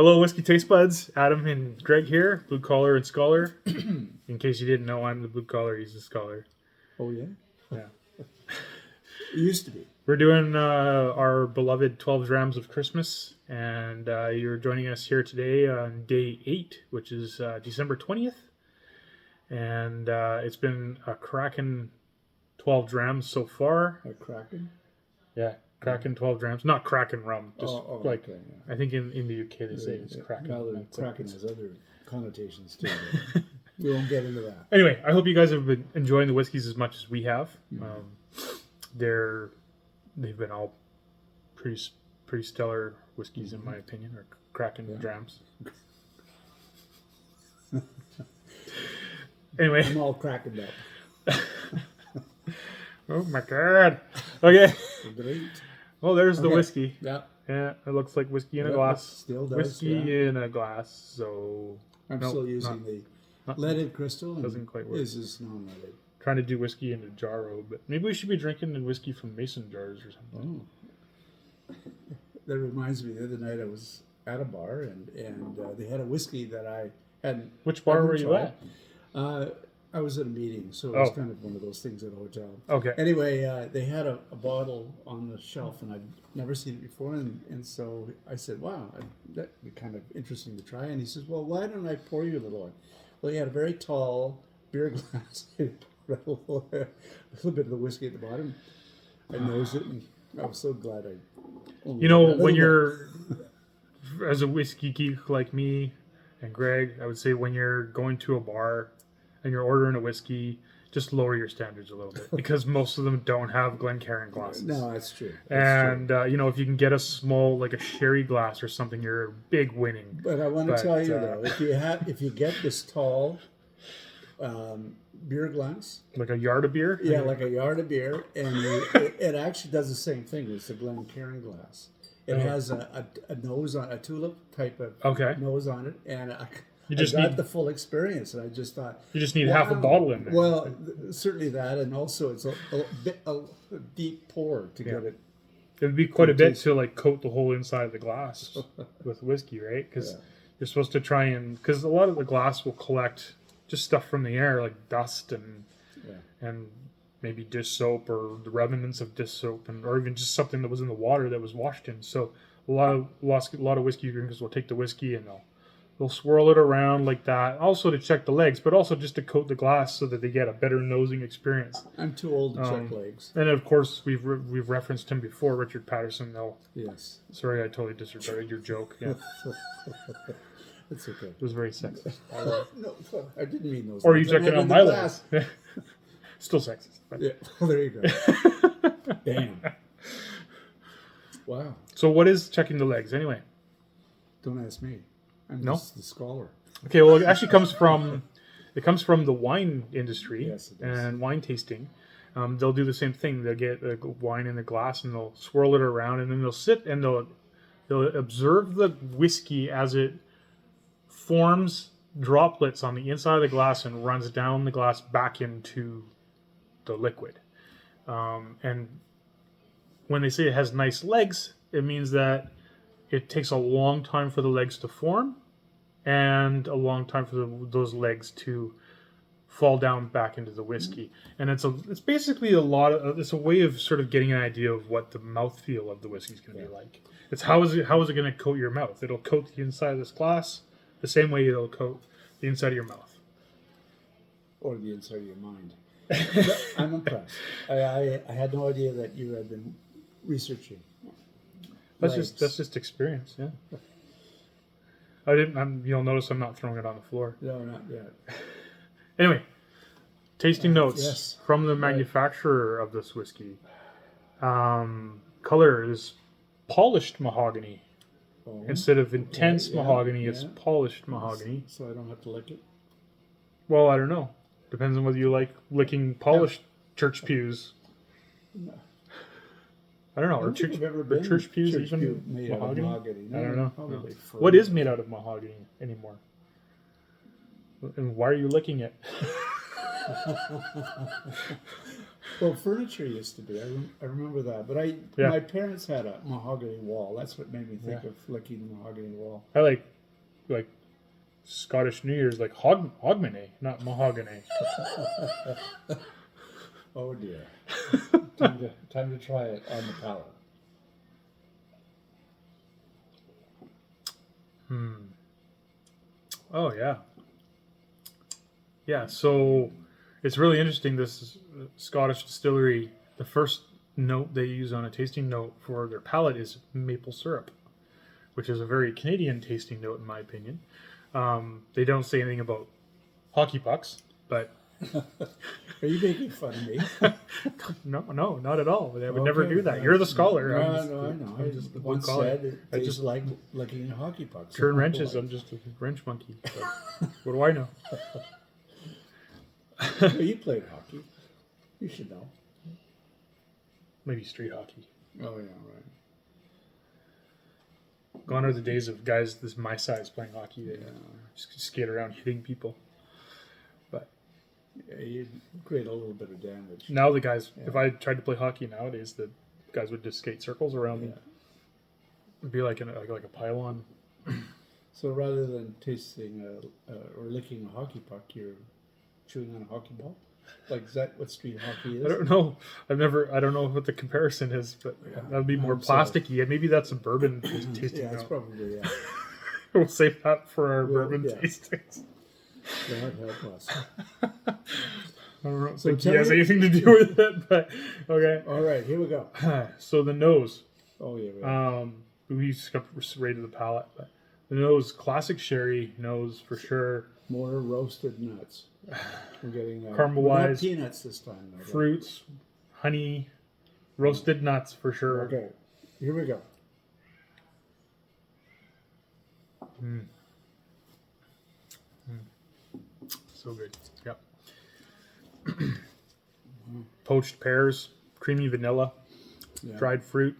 Hello, Whiskey Taste Buds. Adam and Greg here, blue collar and scholar. In case you didn't know, I'm the blue collar, he's the scholar. Oh, yeah? Yeah. It used to be. We're doing our beloved 12 Drams of Christmas, and you're joining us here today on day 8, which is December 20th. And it's been a cracking 12 drams so far. A Kraken? Yeah, cracking 12 drams. Not cracking rum, just like, okay, yeah. I think in the UK they say it's cracking. Now Kraken has other connotations too. We won't get into that. Anyway, I hope you guys have been enjoying the whiskeys as much as we have. They've been all pretty stellar whiskeys in my opinion, or cracking drams. Anyway, I'm all cracking up. Oh my god! Okay. Great. Well, there's the whiskey. Yeah. Yeah, it looks like whiskey in a glass. Still does. Whiskey in a glass. So I'm still using the leaded crystal. Doesn't quite work. This is non-leaded. Trying to do whiskey in a jarro, but maybe we should be drinking the whiskey from mason jars or something. Oh. That reminds me, the other night I was at a bar and they had a whiskey that I hadn't. Which bar were you at? I was at a meeting, so it was kind of one of those things at a hotel. Okay. Anyway, they had a bottle on the shelf, and I'd never seen it before, and so I said, wow, that'd be kind of interesting to try. And he says, well, why don't I pour you a little one? Well, he had a very tall beer glass. He poured a little bit of the whiskey at the bottom. I nosed it, and I was so glad I... You know, when you're, as a whiskey geek like me and Greg, I would say when you're going to a bar and you're ordering a whiskey, just lower your standards a little bit because most of them don't have Glencairn glasses. No, that's true. You know, if you can get a small, like a sherry glass or something, you're a big winning. But I want to tell you though, if you get this tall beer glass, like a yard of beer, like a yard of beer, and it actually does the same thing. It's a Glencairn glass. It has a nose on a tulip type of nose on it, and I got the full experience, and I just thought... You just need half a bottle in there. Well, certainly that, and also it's a deep pour to get it. It would be quite a bit to like coat the whole inside of the glass with whiskey, right? Because you're supposed to try and... Because a lot of the glass will collect just stuff from the air, like dust and maybe dish soap or the remnants of dish soap, or even just something that was in the water that was washed in. So a lot of whiskey drinkers will take the whiskey and they'll swirl it around like that, also to check the legs, but also just to coat the glass so that they get a better nosing experience. I'm too old to check legs. And of course, we've referenced him before, Richard Patterson. Yes. Sorry, I totally disregarded your joke. Yeah. It's okay. It was very sexist. No, I didn't mean those. Or are you checking out my legs? Still sexist. But. Yeah. Well, there you go. Damn. Wow. So what is checking the legs anyway? Don't ask me. I'm just the scholar. Okay, well, it actually comes from the wine industry. Yes, it does. And wine tasting. They'll do the same thing. They'll get wine in a glass and they'll swirl it around, and then they'll sit and they'll observe the whiskey as it forms droplets on the inside of the glass and runs down the glass back into the liquid. And when they say it has nice legs, it means that it takes a long time for the legs to form and a long time for those legs to fall down back into the whiskey. And it's basically it's a way of sort of getting an idea of what the mouthfeel of the whiskey is going to be like. It's how is it going to coat your mouth? It'll coat the inside of this glass the same way it'll coat the inside of your mouth. Or the inside of your mind. I'm impressed. I had no idea that you had been researching. That's just experience, yeah. You'll notice I'm not throwing it on the floor. No, not yet. Anyway, tasting notes yes. from the manufacturer of this whiskey. Color is polished mahogany. Oh. Instead of intense mahogany, it's polished mahogany. So I don't have to lick it? Well, I don't know. Depends on whether you like licking polished church pews. No. I don't know. Are church pews even made mahogany? Out of mahogany? No, I don't know. No. What is made out of mahogany anymore? And why are you licking it? Well, furniture used to be. I remember that. But Yeah. my parents had a mahogany wall. That's what made me think Yeah. of licking the mahogany wall. I like Scottish New Year's like hogmanay, not mahogany. Oh dear. Time to try it on the palate. Oh yeah, yeah. So it's really interesting. This Scottish distillery. The first note they use on a tasting note for their palate is maple syrup, which is a very Canadian tasting note in my opinion. They don't say anything about hockey pucks, but Are you making fun of me? no, not at all. They would never do that. Okay. You're the scholar. No, I'm I know. I'm I just the once collar. said it I tastes just like licking a hockey puck. turn wrenches. I'm just a wrench monkey. But what do I know? Well, you played hockey. You should know. Maybe street hockey. Oh yeah, right. Gone are the days of guys this my size playing hockey. They Yeah. just skate around hitting people. But Yeah, you create a little bit of damage. now the guys, Yeah. if I tried to play hockey nowadays, the guys would just skate circles around me. Yeah. It'd be like like a pylon. So rather than tasting or licking a hockey puck, you're chewing on a hockey ball. Like, is that what street hockey is? I don't know. I don't know what the comparison is, but Yeah. that would be more I'm sorry. plasticky. And maybe that's a bourbon tasting. Yeah, it's note. probably We'll save that for our Well, bourbon yeah. tastings. God help us. I don't So think he tell has me- anything to do with it, but okay. All right, here we go. So the nose. Oh yeah. Right. We rated the palate, but the nose, classic sherry nose for sure. More roasted nuts. We're getting Caramelized not peanuts this time. Though. Fruits, honey, roasted nuts for sure. Okay, here we go. So good. Yep. Poached pears, creamy vanilla, Yeah. dried fruit.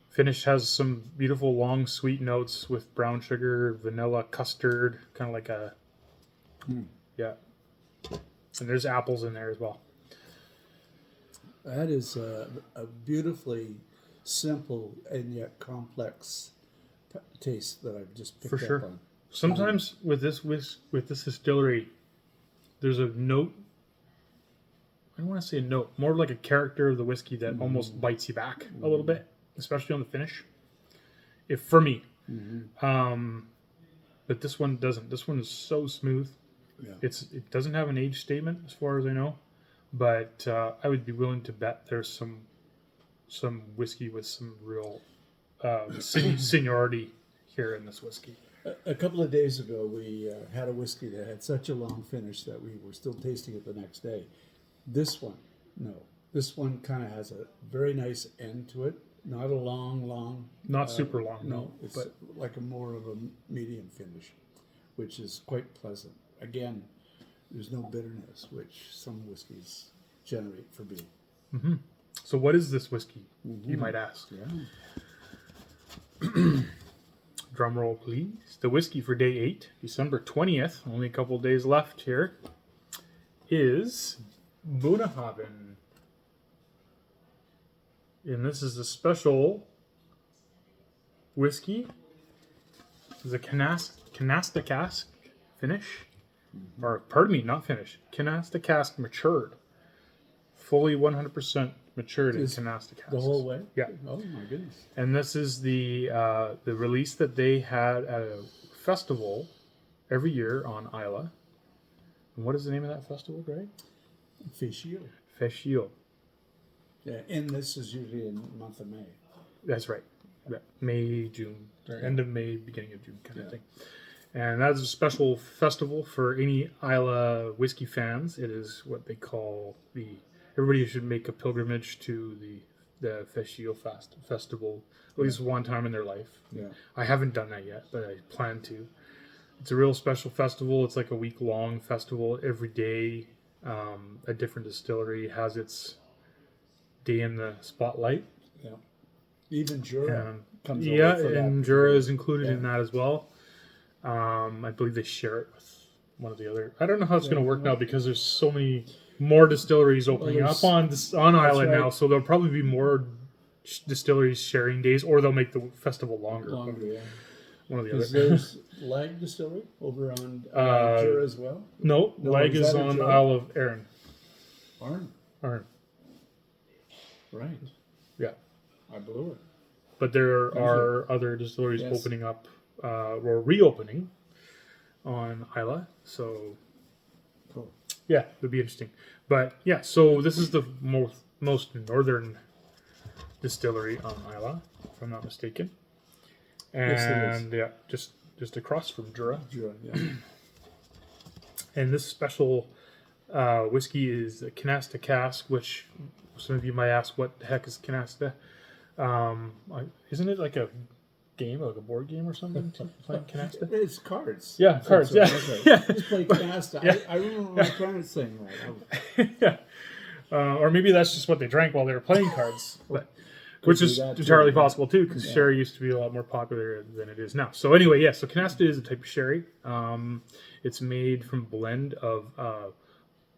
Finish has some beautiful long sweet notes with brown sugar, vanilla, custard, kind of like a yeah. And there's apples in there as well. That is a beautifully simple and yet complex taste that I've just picked For sure. up on. Sometimes with this distillery, there's a note. I don't want to say a note, more like a character of the whiskey that almost bites you back a little bit, especially on the finish. If for me, but this one doesn't. This one is so smooth. Yeah. It doesn't have an age statement as far as I know, but I would be willing to bet there's some whiskey with some real seniority here in this whiskey. A couple of days ago, we had a whiskey that had such a long finish that we were still tasting it the next day. This one, no. This one kind of has a very nice end to it. Not a long. Not super long, No, it's but like a more of a medium finish, which is quite pleasant. Again, there's no bitterness, which some whiskeys generate for me. so what is this whiskey? You might ask. Yeah. Drum roll, please. The whiskey for day 8, December 20th, only a couple days left here, is Bunnahabhain. And this is a special whiskey. It's a canasta cask finish. Or, pardon me, not finish. Canasta cask matured. Fully 100% matured in canasta casks. The whole way? Yeah. Oh my goodness. And this is the release that they had at a festival every year on Isla. And what is the name of that festival, Greg? Fischio. Fescio. Yeah, and this is usually in the month of May. That's right. Yeah. May, June, or end of May, beginning of June kind of Yeah. thing. And that's a special festival for any Isla whiskey fans. It is what they call everybody should make a pilgrimage to the Fescio festival at least one time in their life. Yeah. I haven't done that yet, but I plan to. It's a real special festival. It's like a week-long festival. Every day, a different distillery has its day in the spotlight. Yeah. Even Jura And, comes yeah, over for that. and Jura is included in Yeah. that as well. I believe they share it with one of the other. I don't know how it's going to work now because there's so many more distilleries opening Well, up on Isla right. now, so there'll probably be more distilleries sharing days, or they'll make the festival longer. Longer, yeah. One or the Because other. there's Lag Distillery over on Jura as well. No, No, Lag is is that in on Jura? Isle of Arran. Arn. Right. Yeah. I blew it. But there Thank are other distilleries Yes. opening up or reopening on Isla. So Cool. yeah, it'll be interesting. But yeah, so this is the most northern distillery on Isla, if I'm not mistaken. Yes, it is. And yeah, just across from Jura. Jura, yeah. And this special whiskey is a Canasta cask, which some of you might ask, what the heck is Canasta? Isn't it like a game, like a board game or something? Playing Canasta? It's cards. Yeah, cards. Yeah, Okay. yeah. Just play Canasta. Yeah. I remember my parents saying that. Yeah. Or maybe that's just what they drank while they were playing cards, but which do is that too, entirely yeah. possible too, because sherry used to be a lot more popular than it is now. So anyway, yeah. So Canasta is a type of sherry. It's made from a blend of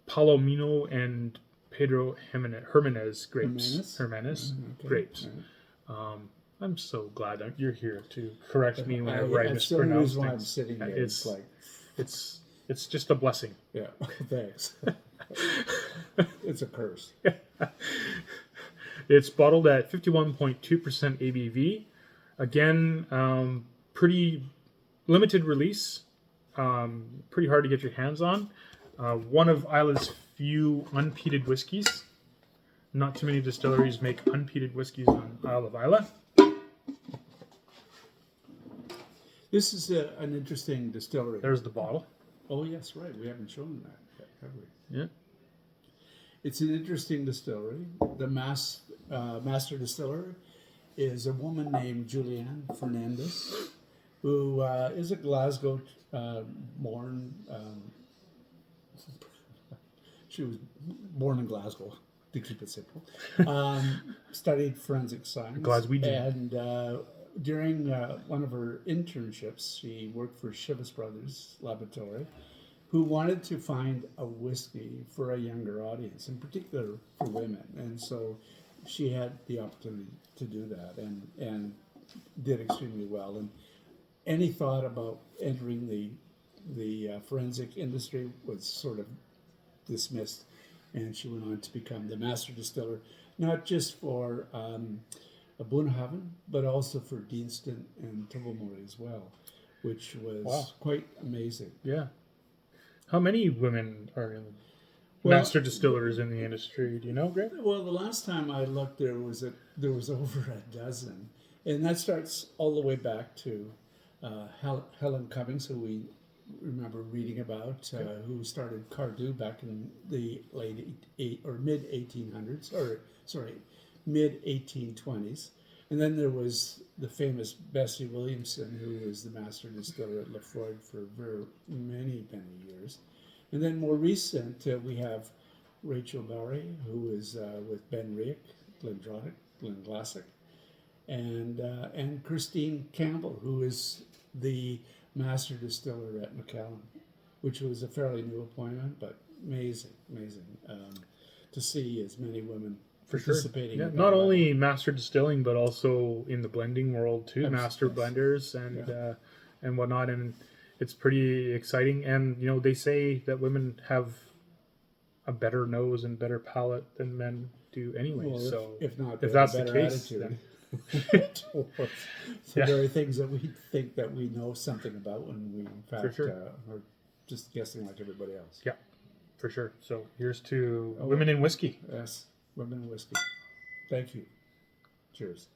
Palomino and Pedro Hermanes grapes. Hermanes Okay. grapes. I'm so glad that you're here to correct me whenever I That's the only mispronounce reason why I'm things. sitting there. It's like, It's just a blessing. yeah, thanks. It's a curse. It's bottled at 51.2% ABV. Again, pretty limited release. Pretty hard to get your hands on. One of Isla's few unpeated whiskeys. Not too many distilleries make unpeated whiskeys on Isle of Isla. This is an interesting distillery. There's the bottle. Oh, yes, right. We haven't shown that yet, have we? Yeah. It's an interesting distillery. The master distiller is a woman named Julianne Fernandez, who is a Glasgow born. She was born in Glasgow, to keep it simple. Studied forensic science. Glaswegian. And during one of her internships, she worked for Chivas Brothers Laboratory, who wanted to find a whiskey for a younger audience, in particular for women. And so she had the opportunity to do that and did extremely well. And any thought about entering the forensic industry was sort of dismissed. And she went on to become the master distiller, not just for Bunhaven, but also for Deanston and Tobermory as well, which was quite amazing. Yeah. How many women are master distillers in the industry? Do you know, Greg? Well, the last time I looked, there was over a dozen, and that starts all the way back to Helen Cummings, who we remember reading about, who started Cardew back in the mid 1800s, mid 1820s. And then there was the famous Bessie Williamson, who was the master distiller at Lafroig for very many years. And then more recent, we have Rachel Barry, who is with Ben Riach, Glenglassic, and Christine Campbell, who is the master distiller at Macallan, which was a fairly new appointment, but amazing to see as many women participating. Yeah, not only master distilling, but also in the blending world too, master blenders and whatnot. And it's pretty exciting. And they say that women have a better nose and better palate than men do anyway. Well, so if that's the better case, attitude. then The very things that we think that we know something about when we in fact are just guessing like everybody else. Yeah, for sure. So here's to women in whiskey. Yes, women in whiskey. Thank you. Cheers.